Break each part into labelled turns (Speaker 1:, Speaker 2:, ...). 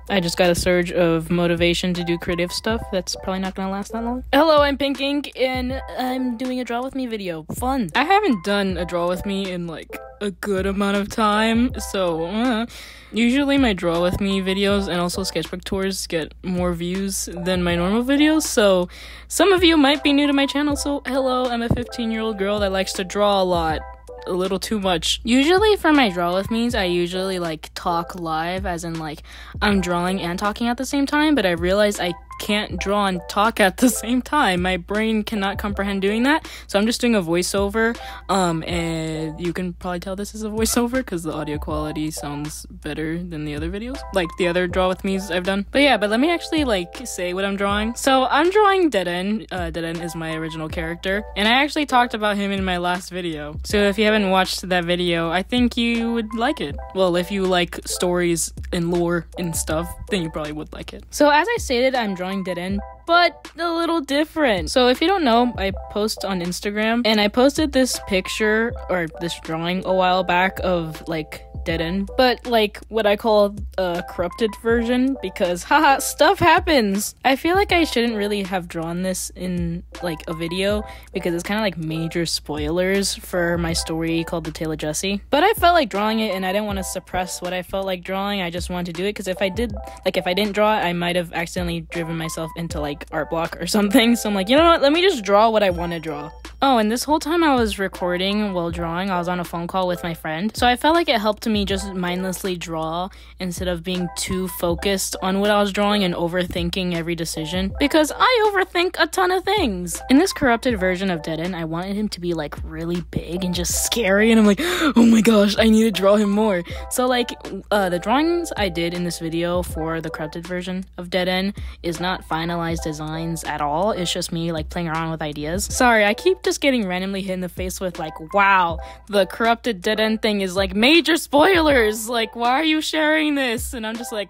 Speaker 1: I just got a surge of motivation to do creative stuff that's probably not gonna last that long. Hello, I'm Pinkink, and I'm doing a draw with me video. Fun. I haven't done a draw with me in like a good amount of time, so usually my draw with me videos and also sketchbook tours get more views than my normal videos, so some of you might be new to my channel. So hello, I'm a 15-year-old girl that likes to draw a lot. A little too much. Usually for my draw with me's, I usually like talk live, as in like I'm drawing and talking at the same time, but I realized I can't draw and talk at the same time. My brain cannot comprehend doing that, so I'm just doing a voiceover, and you can probably tell this is a voiceover because the audio quality sounds better than the other videos, like the other draw with me's I've done. But yeah, but let me actually like say what I'm drawing. So I'm drawing Dead End. Dead End is my original character, and I actually talked about him in my last video, so if you haven't watched that video, I think you would like it. Well, if you like stories and lore and stuff, then you probably would like it. So as I stated, I'm drawing Dead End, but a little different. So if you don't know, I post on Instagram, and I posted this picture or this drawing a while back of like Dead End, but like what I call a corrupted version, because haha, stuff happens. I feel like I shouldn't really have drawn this in like a video because it's kind of like major spoilers for my story called The Tale of Jesse, but I felt like drawing it and I didn't want to suppress what I felt like drawing. I just wanted to do it because if I didn't draw it, I might have accidentally driven myself into like art block or something. So I'm like, you know what, let me just draw what I want to draw. Oh, and this whole time I was recording while drawing, I was on a phone call with my friend, so I felt like it helped me just mindlessly draw instead of being too focused on what I was drawing and overthinking every decision, because I overthink a ton of things. In this corrupted version of Dead End, I wanted him to be like really big and just scary, and I'm like, oh my gosh, I need to draw him more. So like the drawings I did in this video for the corrupted version of Dead End is not finalized designs at all. It's just me like playing around with ideas. Sorry, I keep just getting randomly hit in the face with like, wow, the corrupted Dead End thing is like major spoilers, like why are you sharing this? And I'm just like,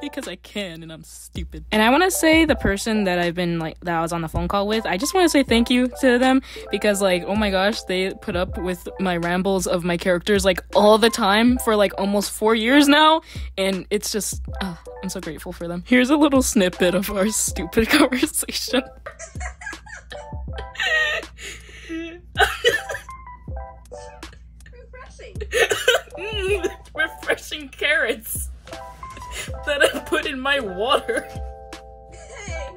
Speaker 1: because I can, and I'm stupid. And I want to say the person that I was on the phone call with, I just want to say thank you to them, because like, oh my gosh, they put up with my rambles of my characters like all the time for like almost 4 years now, and it's just I'm so grateful for them. Here's a little snippet of our stupid conversation. Refreshing carrots that I put in my water.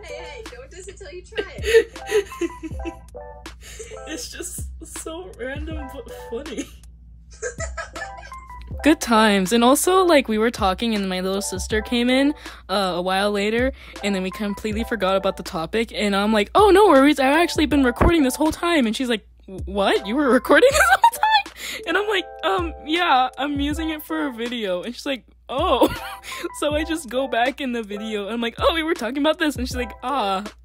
Speaker 2: Hey, don't diss it till you try it.
Speaker 1: It's just so random but funny. Good times. And also, like, we were talking and my little sister came in a while later, and then we completely forgot about the topic, and I'm like, oh, no worries, I've actually been recording this whole time. And she's like, what? You were recording this whole time? And I'm like, yeah, I'm using it for a video. And she's like, oh. So I just go back in the video and I'm like, oh, we were talking about this. And she's like,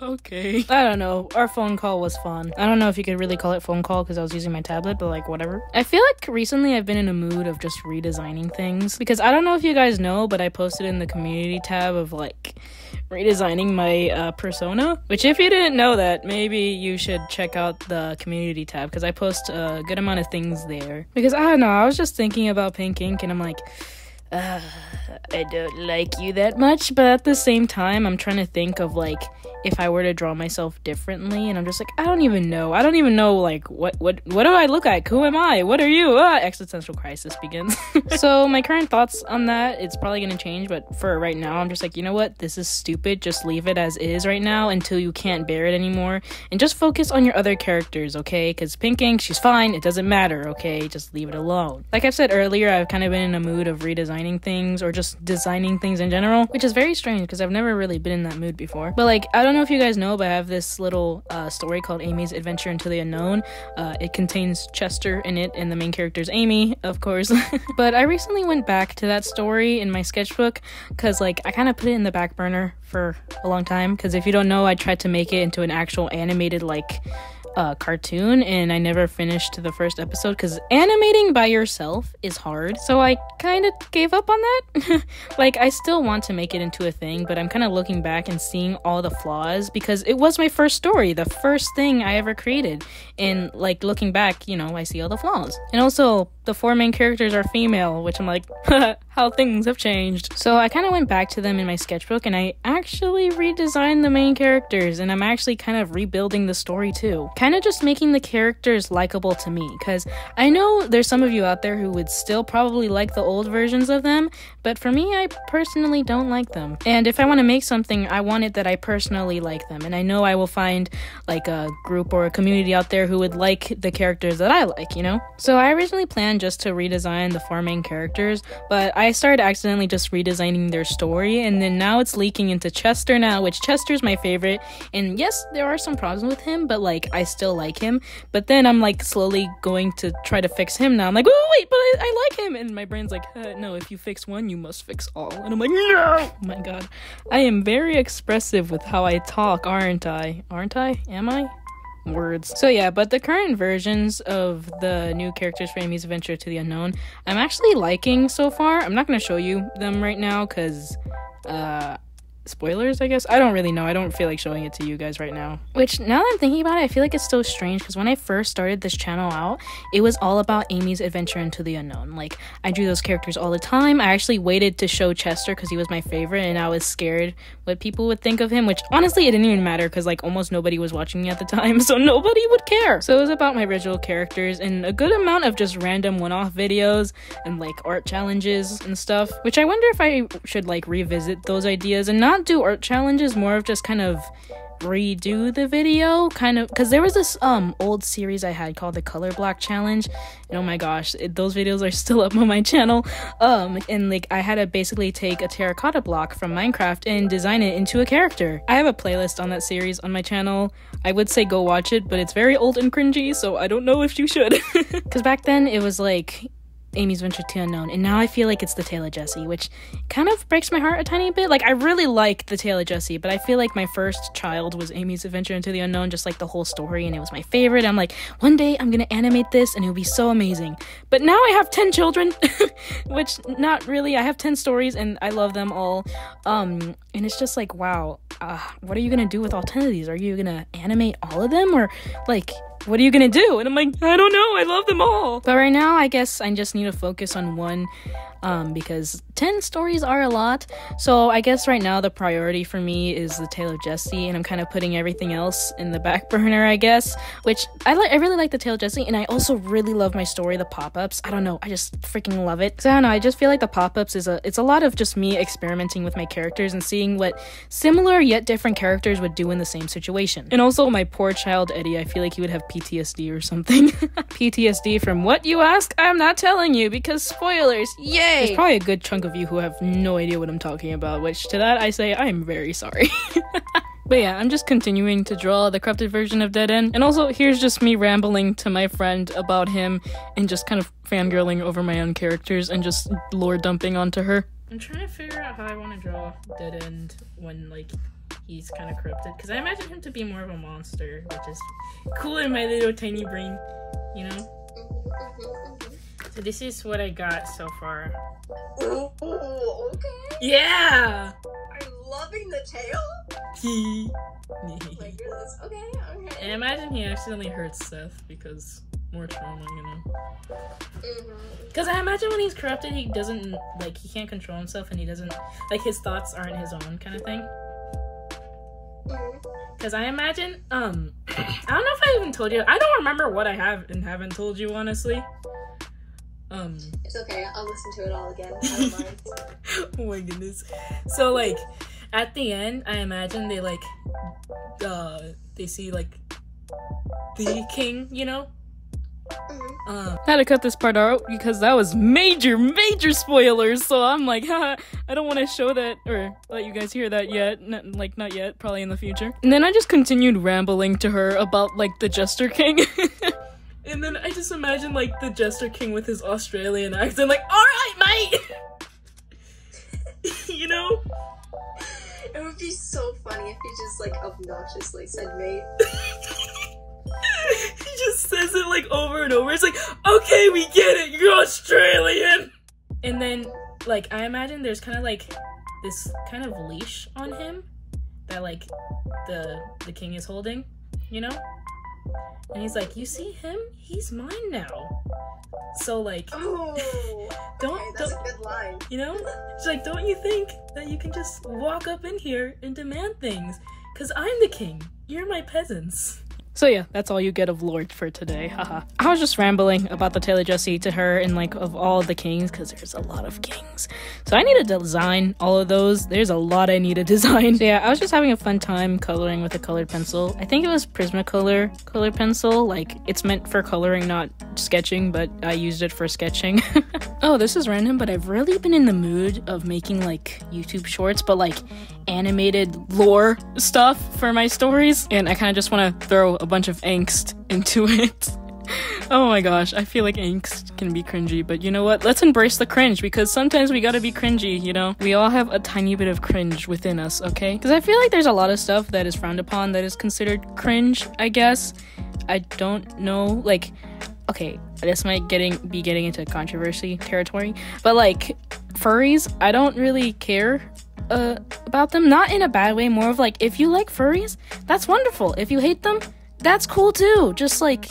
Speaker 1: okay. I don't know, our phone call was fun. I don't know if you could really call it phone call because I was using my tablet, but like whatever. I feel like recently I've been in a mood of just redesigning things, because I don't know if you guys know, but I posted in the community tab of like redesigning my persona, which if you didn't know that, maybe you should check out the community tab, because I post a good amount of things there. Because I don't know, I was just thinking about Pinkink and I'm like, I don't like you that much, but at the same time, I'm trying to think of like if I were to draw myself differently, and I'm just like, I don't even know like what do I look like? Who am I? What are you? Existential crisis begins. So my current thoughts on that, it's probably gonna change, but for right now, I'm just like, you know what? This is stupid. Just leave it as is right now until you can't bear it anymore, and just focus on your other characters, okay? Because Pinkink, she's fine. It doesn't matter, okay? Just leave it alone. Like I've said earlier, I've kind of been in a mood of redesigning things or just designing things in general, which is very strange because I've never really been in that mood before. But like, I don't know if you guys know, but I have this little story called Amy's Adventure into the Unknown. It contains Chester in it, and the main character is Amy, of course. But I recently went back to that story in my sketchbook because like I kind of put it in the back burner for a long time, because if you don't know, I tried to make it into an actual animated like cartoon, and I never finished the first episode because animating by yourself is hard, so I kind of gave up on that. Like, I still want to make it into a thing, but I'm kind of looking back and seeing all the flaws because it was my first story, the first thing I ever created, and like looking back, you know, I see all the flaws. And also the 4 main characters are female, which I'm like, how things have changed. So I kind of went back to them in my sketchbook, and I actually redesigned the main characters, and I'm actually kind of rebuilding the story too. Kind of just making the characters likable to me, because I know there's some of you out there who would still probably like the old versions of them, but for me, I personally don't like them. And if I want to make something, I want it that I personally like them, and I know I will find like a group or a community out there who would like the characters that I like, you know? So I originally planned just to redesign the 4 main characters, but I started accidentally just redesigning their story, and then now it's leaking into Chester now, which Chester's my favorite, and yes, there are some problems with him, but like, I still like him. But then I'm like slowly going to try to fix him now. I'm like, oh wait, but I like him, and my brain's like, no, if you fix one, you must fix all. And I'm like, no! Oh my god. I am very expressive with how I talk, aren't I? Aren't I? Am I? Words. So yeah, but the current versions of the new characters for Amy's Adventure to the Unknown, I'm actually liking so far. I'm not going to show you them right now because, spoilers, I guess? I don't really know. I don't feel like showing it to you guys right now. Which, now that I'm thinking about it, I feel like it's so strange because when I first started this channel out, it was all about Amy's Adventure into the Unknown. Like, I drew those characters all the time. I actually waited to show Chester because he was my favorite, and I was scared what people would think of him, which honestly, it didn't even matter because, like, almost nobody was watching me at the time, so nobody would care. So it was about my original characters and a good amount of just random one-off videos and, like, art challenges and stuff, which I wonder if I should, like, revisit those ideas and not do art challenges, more of just kind of redo the video, kind of, because there was this old series I had called the Color Block Challenge, and oh my gosh, those videos are still up on my channel, and like I had to basically take a terracotta block from Minecraft and design it into a character. I have a playlist on that series on my channel. I would say go watch it, but it's very old and cringy, so I don't know if you should. Because back then it was like Amy's Adventure to Unknown, and now I feel like it's the Tale of Jessie, which kind of breaks my heart a tiny bit. Like, I really like the Tale of Jessie, but I feel like my first child was Amy's Adventure into the Unknown, just like the whole story, and it was my favorite. I'm like, one day I'm gonna animate this and it'll be so amazing. But now I have 10 children, which not really, I have 10 stories and I love them all, and it's just like, wow, what are you gonna do with all 10 of these? Are you gonna animate all of them, or like, what are you gonna do? And I'm like, I don't know, I love them all. But right now, I guess I just need to focus on one, because 10 stories are a lot. So I guess right now the priority for me is the Tale of Jessie, and I'm kind of putting everything else in the back burner, I guess, which I really like the Tale of Jessie, and I also really love my story, the pop-ups. I don't know, I just freaking love it. So I don't know, I just feel like the pop-ups it's a lot of just me experimenting with my characters and seeing what similar yet different characters would do in the same situation. And also my poor child Eddie, I feel like he would have PTSD or something. PTSD from what, you ask? I'm not telling you because spoilers, yay! There's probably a good chunk of you who have no idea what I'm talking about, which to that I say I am very sorry. But yeah, I'm just continuing to draw the corrupted version of Dead End, and also here's just me rambling to my friend about him and just kind of fangirling over my own characters and just lore dumping onto her. I'm trying to figure out how I want to draw Dead End when, like, he's kind of corrupted, because I imagine him to be more of a monster, which is cool in my little tiny brain, you know? So this is what I got so far.
Speaker 2: Ooh, okay.
Speaker 1: Yeah!
Speaker 2: I'm loving the tail. Oh my goodness. Okay, okay.
Speaker 1: And imagine he accidentally hurts Seth because more trauma, you know? Because I imagine when he's corrupted, he doesn't, like, he can't control himself, and he doesn't, like, his thoughts aren't his own kind of thing. Because I imagine, I don't know if I even told you, I don't remember what I have and haven't told you, honestly.
Speaker 2: It's okay, I'll listen to it all again. I don't mind.
Speaker 1: Oh my goodness. So, like, at the end, I imagine they, like, they see, like, the king, you know? Had to cut this part out because that was major spoilers, so I'm like, haha, I don't want to show that or let you guys hear that yet, not yet, probably in the future. And then I just continued rambling to her about, like, the Jester King. And then I just imagine, like, the Jester King with his Australian accent, like, alright, mate! You know?
Speaker 2: It would be so funny if he just, like, obnoxiously said mate.
Speaker 1: He just says it, like, over and over. It's like, okay, we get it, you're Australian! And then, like, I imagine there's kind of, like, this kind of leash on him that, like, the king is holding, you know? And he's like, you see him? He's mine now. So like,
Speaker 2: Oh,
Speaker 1: don't,
Speaker 2: okay, that's a good line.
Speaker 1: you know? It's like, don't you think that you can just walk up in here and demand things? Cause I'm the king. You're my peasants. So yeah, that's all you get of Lord for today, haha. I was just rambling about the Taylor Jessie to her and like of all the kings, because there's a lot of kings. So I need to design all of those. There's a lot I need to design. So yeah, I was just having a fun time coloring with a colored pencil. I think it was Prismacolor colored pencil. Like, it's meant for coloring, not sketching, but I used it for sketching. Oh, this is random, but I've really been in the mood of making like YouTube shorts, but like animated lore stuff for my stories, and I kind of just want to throw a bunch of angst into it. Oh my gosh, I feel like angst can be cringy, but you know what? Let's embrace the cringe, because sometimes we gotta be cringy, you know? We all have a tiny bit of cringe within us, okay? Because I feel like there's a lot of stuff that is frowned upon that is considered cringe, I guess. I don't know, like, okay, this might be getting into controversy territory, but like, furries, I don't really care about them. Not in a bad way, more of like, if you like furries, that's wonderful. If you hate them, that's cool too. Just like,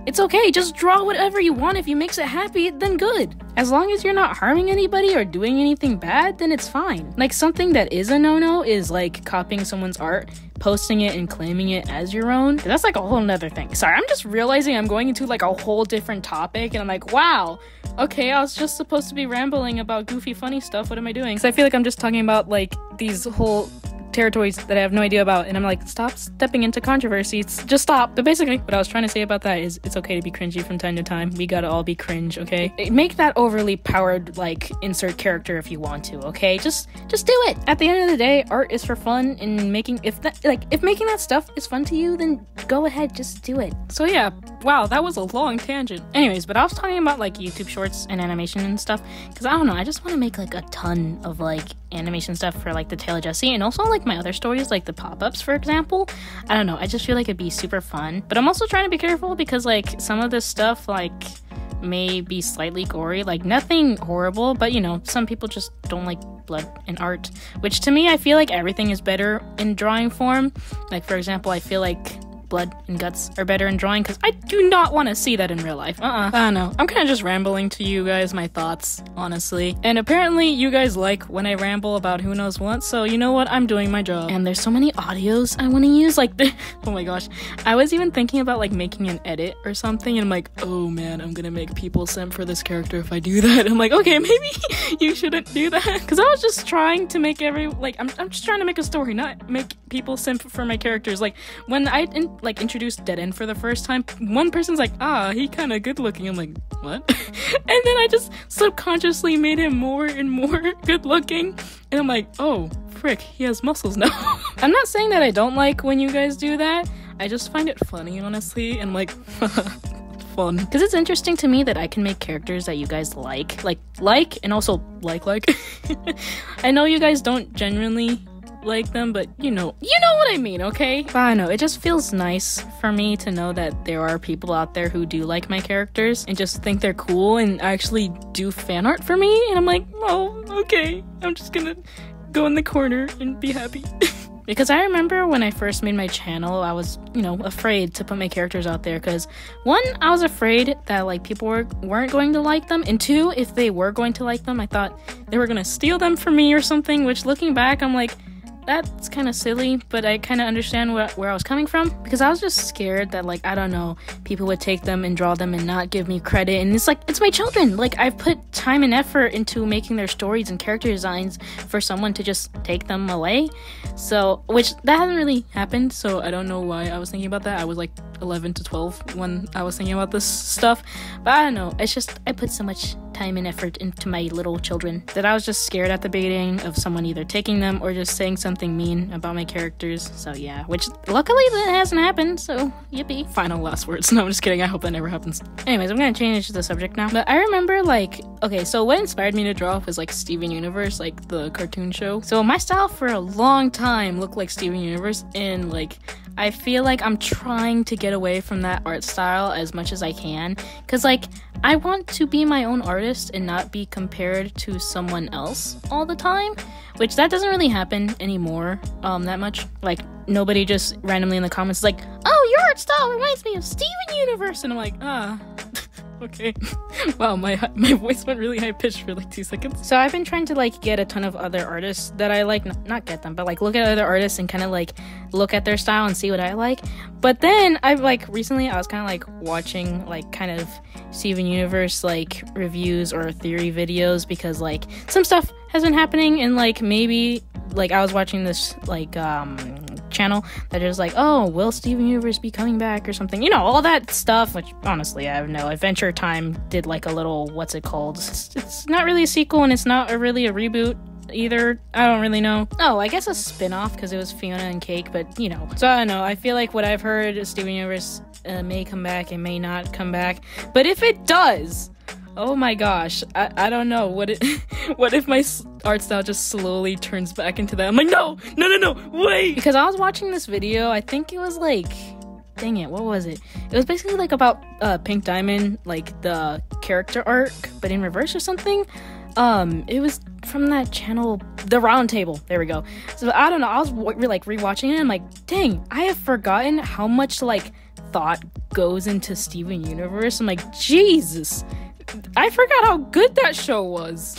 Speaker 1: it's okay, just draw whatever you want. If you makes it happy, then good. As long as you're not harming anybody or doing anything bad, then it's fine. Like, something that is a no-no is like copying someone's art, posting it and claiming it as your own. That's like a whole nother thing. Sorry, I'm just realizing I'm going into like a whole different topic, and I'm like, wow, okay, I was just supposed to be rambling about goofy funny stuff. What am I doing? Because I feel like I'm just talking about like these whole territories that I have no idea about, and I'm like, stop stepping into controversies, just stop. But basically what I was trying to say about that is, it's okay to be cringy from time to time. We gotta all be cringe, okay? Make that overly powered, like, insert character if you want to, okay? Just do it. At the end of the day, art is for fun, and if making that stuff is fun to you, then go ahead, just do it. So yeah, wow, that was a long tangent. Anyways, but I was talking about like YouTube shorts and animation and stuff, because I don't know, I just want to make like a ton of like animation stuff for like the Taylor Jessie, and also like my other stories, like the pop-ups, for example. I don't know, I just feel like it'd be super fun. But I'm also trying to be careful, because like some of this stuff like may be slightly gory, like nothing horrible, but you know, some people just don't like blood in art, which to me, I feel like everything is better in drawing form. Like, for example, I feel like blood and guts are better in drawing, because I do not want to see that in real life. I don't know. I'm kind of just rambling to you guys my thoughts, honestly. And apparently you guys like when I ramble about who knows what, so you know what? I'm doing my job. And there's so many audios I want to use, like, oh my gosh. I was even thinking about like making an edit or something, and I'm like, oh man, I'm gonna make people simp for this character if I do that. I'm like, okay, maybe you shouldn't do that, because I was just trying to make I'm just trying to make a story, not make people simp for my characters. Like, when I introduced Dead End for the first time, one person's like, he kind of good looking. I'm like, what? And then I just subconsciously made him more and more good looking, and I'm like, oh frick, he has muscles now. I'm not saying that I don't like when you guys do that, I just find it funny, honestly, and like fun, because it's interesting to me that I can make characters that you guys like and also like I know you guys don't genuinely like them, but you know what I mean, okay? But I don't know, it just feels nice for me to know that there are people out there who do like my characters and just think they're cool and actually do fan art for me, and I'm like, oh, okay, I'm just gonna go in the corner and be happy. Because I remember when I first made my channel, I was, afraid to put my characters out there, because one, I was afraid that like people weren't going to like them, and two, if they were going to like them, I thought they were gonna steal them from me or something, which looking back, I'm like, that's kind of silly, but I kind of understand where I was coming from, because I was just scared that, like, I don't know, people would take them and draw them and not give me credit, and it's like, it's my children, like, I've put time and effort into making their stories and character designs for someone to just take them away, so, which, that hasn't really happened, so I don't know why I was thinking about that. I was like 11 to 12 when I was thinking about this stuff, but I don't know, it's just, I put so much time and effort into my little children that I was just scared at the beginning of someone either taking them or just saying something mean about my characters. So yeah, which luckily that hasn't happened, so yippee. Final last words. No, I'm just kidding, I hope that never happens. Anyways, I'm gonna change the subject now, but I remember like, okay, so what inspired me to draw was like Steven Universe, like the cartoon show. So my style for a long time looked like Steven Universe, and like I feel like I'm trying to get away from that art style as much as I can, because like I want to be my own artist and not be compared to someone else all the time, which that doesn't really happen anymore that much. Like nobody just randomly in the comments is like, oh, you're art style reminds me of Steven Universe. And I'm like, okay. Wow, my voice went really high pitched for like 2 seconds. So I've been trying to like get a ton of other artists that I like, not get them, but like look at other artists and kind of like look at their style and see what I like. But then I've like recently I was kind of like watching like kind of Steven Universe like reviews or theory videos, because like some stuff has been happening, and like maybe like I was watching this like channel that is like, oh, will Steven Universe be coming back or something, you know, all that stuff, which honestly I have no. Adventure Time did like a little, what's it called, it's not really a sequel and it's not really a reboot either, I don't really know. Oh, I guess a spin-off because it was Fiona and Cake, but you know, so I don't know. I feel like what I've heard, Steven Universe may come back and may not come back, but if it does, oh my gosh, I don't know, what if my art style just slowly turns back into that? I'm like, no, wait! Because I was watching this video, I think it was like, dang it, what was it? It was basically like about Pink Diamond, like the character arc, but in reverse or something. It was from that channel, The Round Table, there we go. So I don't know, I was like rewatching it and I'm like, dang, I have forgotten how much like thought goes into Steven Universe. I'm like, Jesus, I forgot how good that show was.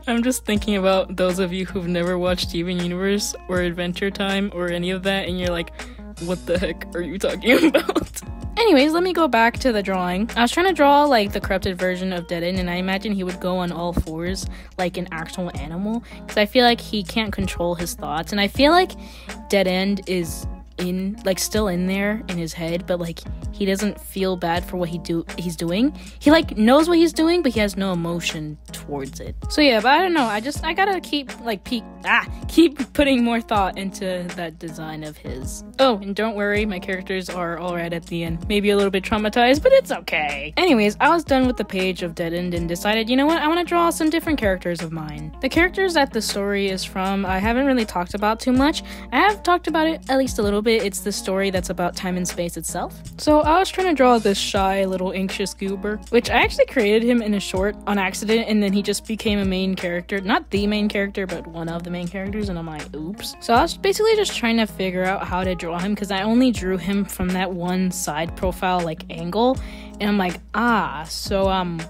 Speaker 1: I'm just thinking about those of you who've never watched Steven Universe or Adventure Time or any of that, and you're like, what the heck are you talking about? Anyways, let me go back to the drawing. I was trying to draw like the corrupted version of Dead End, and I imagine he would go on all fours like an actual animal, because I feel like he can't control his thoughts, and I feel like Dead End is in like still in there in his head, but like he doesn't feel bad for what he's doing. He like knows what he's doing, but he has no emotion towards it. So yeah, but I don't know, I gotta keep like keep putting more thought into that design of his. Oh, and don't worry, my characters are all right at the end. Maybe a little bit traumatized, but it's okay. Anyways, I was done with the page of Dead End and decided, you know what, I want to draw some different characters of mine. The characters that the story is from, I haven't really talked about too much. I have talked about it at least a little bit. It's the story that's about time and space itself. So I was trying to draw this shy little anxious goober, which I actually created him in a short on accident, and then he just became a main character. Not the main character, but one of the main characters, and I'm like, oops. So I was basically just trying to figure out how to draw him, because I only drew him from that one side profile like angle, and I'm like, so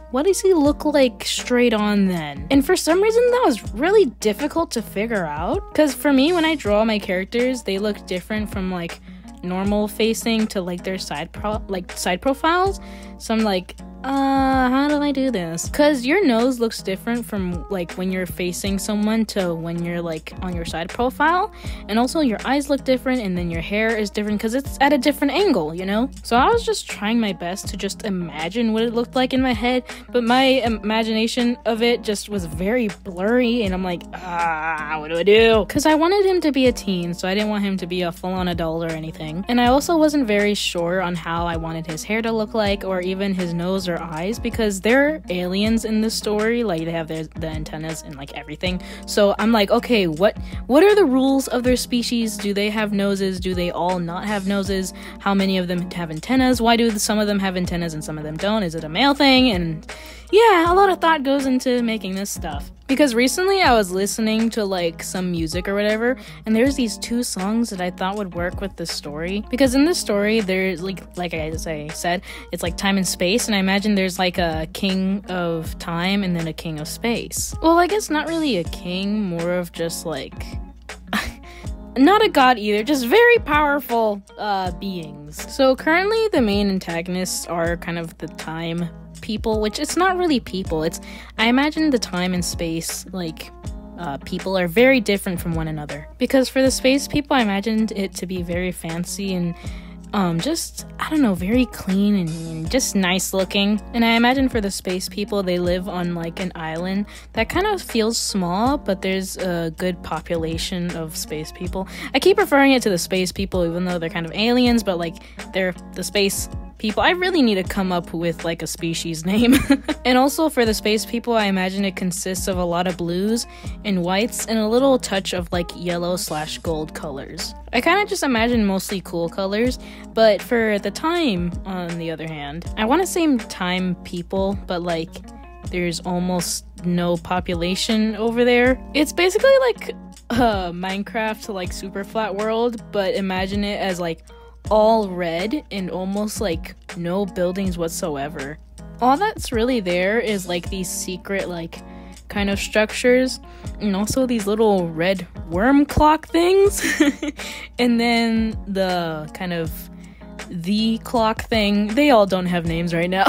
Speaker 1: what does he look like straight on then? And for some reason that was really difficult to figure out, because for me, when I draw my characters, they look different from like normal facing to like their side profiles. So I'm like, how do I do this? Because your nose looks different from like when you're facing someone to when you're like on your side profile, and also your eyes look different, and then your hair is different because it's at a different angle, you know? So I was just trying my best to just imagine what it looked like in my head, but my imagination of it just was very blurry, and I'm like, what do I do? Because I wanted him to be a teen, so I didn't want him to be a full-on adult or anything, and I also wasn't very sure on how I wanted his hair to look like, or even his nose or eyes, because they're aliens in this story, like they have the antennas and like everything. So I'm like, okay, what are the rules of their species? Do they have noses? Do they all not have noses? How many of them have antennas? Why do some of them have antennas and some of them don't? Is it a male thing? And yeah, a lot of thought goes into making this stuff. Because recently I was listening to like some music or whatever, and there's these 2 songs that I thought would work with the story. Because in this story, there's like I said, it's like time and space, and I imagine there's like a king of time and then a king of space. Well, I guess not really a king, more of just like not a god either, just very powerful beings. So currently the main antagonists are kind of the time people, which it's not really people. I imagine the time and space like people are very different from one another. Because for the space people, I imagined it to be very fancy and just, I don't know, very clean and just nice looking. And I imagine for the space people, they live on like an island that kind of feels small, but there's a good population of space people. I keep referring it to the space people, even though they're kind of aliens, but like they're the space people. I really need to come up with like a species name. And also for the space people, I imagine it consists of a lot of blues and whites and a little touch of like yellow/gold colors. I kind of just imagine mostly cool colors, but for the time, on the other hand, I want to say time people, but like there's almost no population over there. It's basically like Minecraft like super flat world, but imagine it as like all red and almost like no buildings whatsoever. All that's really there is like these secret like kind of structures and also these little red worm clock things and then the kind of the clock thing. They all don't have names right now.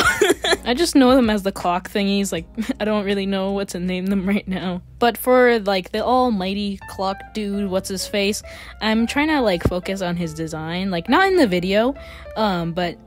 Speaker 1: I just know them as the clock thingies. Like, I don't really know what to name them right now. But for like the almighty clock dude, what's his face, I'm trying to like focus on his design, like not in the video, but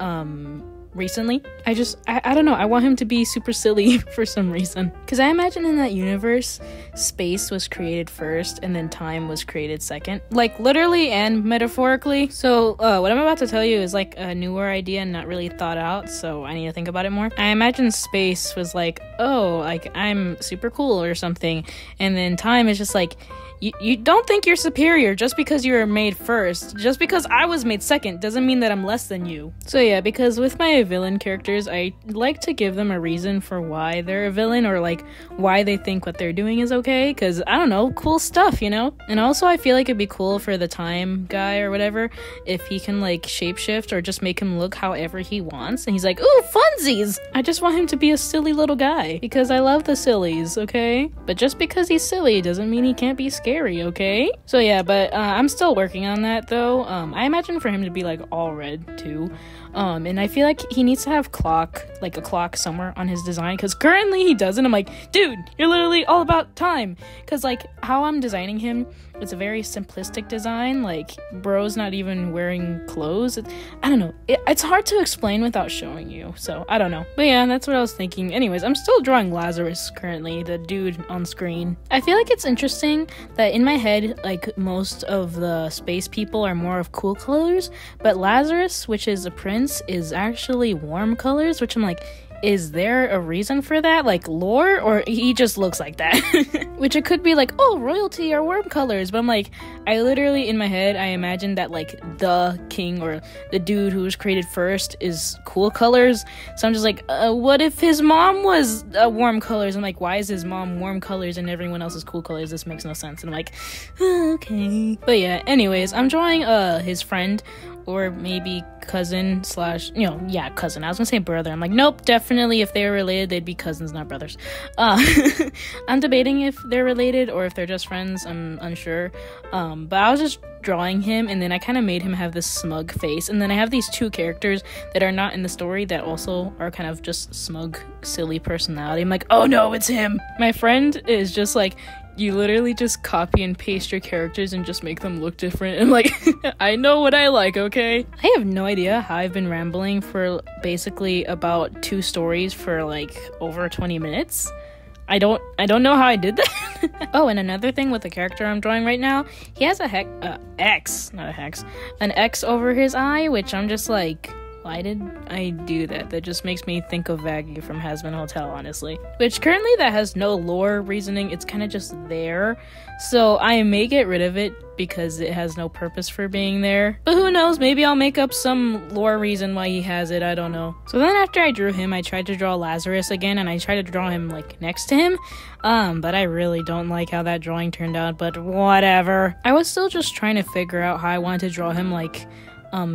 Speaker 1: recently. I don't know, I want him to be super silly for some reason. Because I imagine in that universe, space was created first and then time was created second. Like literally and metaphorically. So what I'm about to tell you is like a newer idea and not really thought out, so I need to think about it more. I imagine space was like, oh, like I'm super cool or something. And then time is just like, you don't think you're superior just because you were made first. Just because I was made second doesn't mean that I'm less than you. So yeah, because with my villain characters, I like to give them a reason for why they're a villain or like why they think what they're doing is okay. Because I don't know, cool stuff, you know? And also I feel like it'd be cool for the time guy or whatever if he can like shapeshift or just make him look however he wants. And he's like, ooh, funsies! I just want him to be a silly little guy because I love the sillies, okay? But just because he's silly doesn't mean he can't be scary, okay? So yeah, but I'm still working on that though. I imagine for him to be like all red too. And I feel like he needs to have a clock somewhere on his design because currently he doesn't. I'm like, dude, you're literally all about time. Because like how I'm designing him, it's a very simplistic design. Like bro's not even wearing clothes. I don't know. It's hard to explain without showing you. So I don't know. But yeah, that's what I was thinking. Anyways, I'm still drawing Lazarus currently, the dude on screen. I feel like it's interesting that in my head, like most of the space people are more of cool colors, but Lazarus, which is a prince, is actually warm colors, which I'm like, is there a reason for that? Like lore? Or he just looks like that? Which it could be like, oh, royalty are warm colors. But I'm like, I literally, in my head, I imagine that like the king or the dude who was created first is cool colors. So I'm just like, what if his mom was warm colors? I'm like, why is his mom warm colors and everyone else is cool colors? This makes no sense. And I'm like, okay. But yeah, anyways, I'm drawing his friend, or maybe cousin slash, cousin. I was gonna say brother. I'm like, nope, definitely if they were related, they'd be cousins, not brothers. I'm debating if they're related or if they're just friends. I'm unsure. But I was just drawing him, and then I kind of made him have this smug face. And then I have these two characters that are not in the story that also are kind of just smug, silly personality. I'm like, oh no, it's him. My friend is just like, you literally just copy and paste your characters and just make them look different. And like, I know what I like, okay? I have no idea how I've been rambling for basically about 2 stories for like over 20 minutes. I don't know how I did that. Oh, and another thing with the character I'm drawing right now, he has an X over his eye, which I'm just like, why did I do that? That just makes me think of Vaggie from Hazbin Hotel, honestly. Which currently that has no lore reasoning, it's kind of just there. So I may get rid of it because it has no purpose for being there. But who knows, maybe I'll make up some lore reason why he has it, I don't know. So then after I drew him, I tried to draw Lazarus again, and I tried to draw him like next to him. But I really don't like how that drawing turned out, but whatever. I was still just trying to figure out how I wanted to draw him like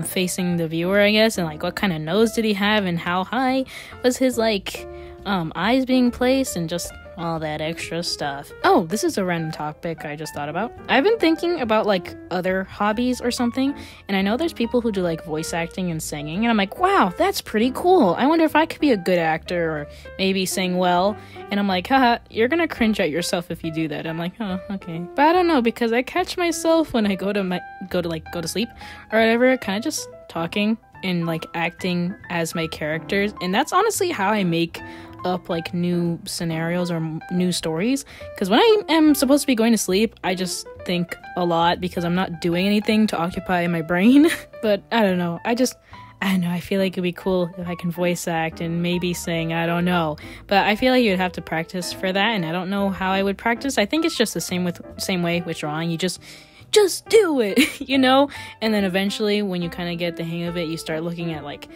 Speaker 1: facing the viewer, I guess, and like what kind of nose did he have and how high was his like eyes being placed and just all that extra stuff. Oh, this is a random topic I just thought about. I've been thinking about like other hobbies or something, and I know there's people who do like voice acting and singing, and I'm like, wow, that's pretty cool. I wonder if I could be a good actor or maybe sing well. And I'm like, haha, you're gonna cringe at yourself if you do that. I'm like, oh, okay. But I don't know, because I catch myself when I go to sleep or whatever, kind of just talking and like acting as my characters, and that's honestly how I make up like new scenarios or new stories, because when I am supposed to be going to sleep, I just think a lot because I'm not doing anything to occupy my brain. But I don't know, I feel like it'd be cool if I can voice act and maybe sing, I don't know. But I feel like you'd have to practice for that, and I don't know how I would practice. I think it's just the same way with drawing. You just do it, you know? And then eventually, when you kind of get the hang of it, you start looking at like,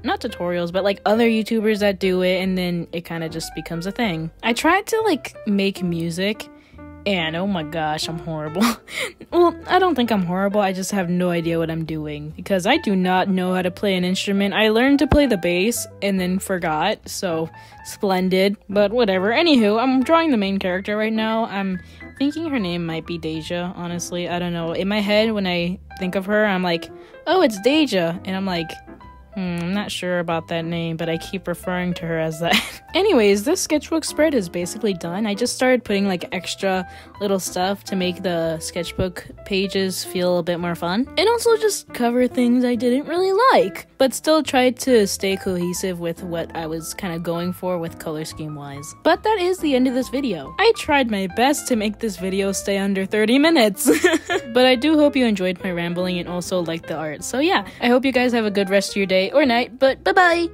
Speaker 1: not tutorials, but like other YouTubers that do it, and then it kind of just becomes a thing. I tried to like make music And oh my gosh, I'm horrible. Well, I don't think I'm horrible, I just have no idea what I'm doing. Because I do not know how to play an instrument. I learned to play the bass and then forgot, so splendid. But whatever, anywho, I'm drawing the main character right now. I'm thinking her name might be Deja, honestly. I don't know. In my head, when I think of her, I'm like, oh, it's Deja. And I'm like, I'm not sure about that name, but I keep referring to her as that. Anyways, this sketchbook spread is basically done. I just started putting like extra little stuff to make the sketchbook pages feel a bit more fun. And also just cover things I didn't really like, but still tried to stay cohesive with what I was kind of going for with color scheme wise. But that is the end of this video. I tried my best to make this video stay under 30 minutes. But I do hope you enjoyed my rambling and also liked the art. So yeah, I hope you guys have a good rest of your day or night, but bye-bye!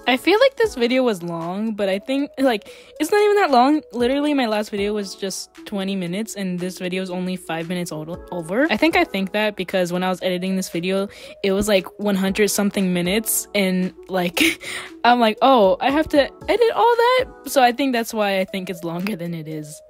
Speaker 1: I feel like this video was long, but I think, like, it's not even that long. Literally, my last video was just 20 minutes, and this video is only 5 minutes over. I think that because when I was editing this video, it was, like, 100-something minutes, and, like, I'm like, oh, I have to edit all that? So I think that's why I think it's longer than it is.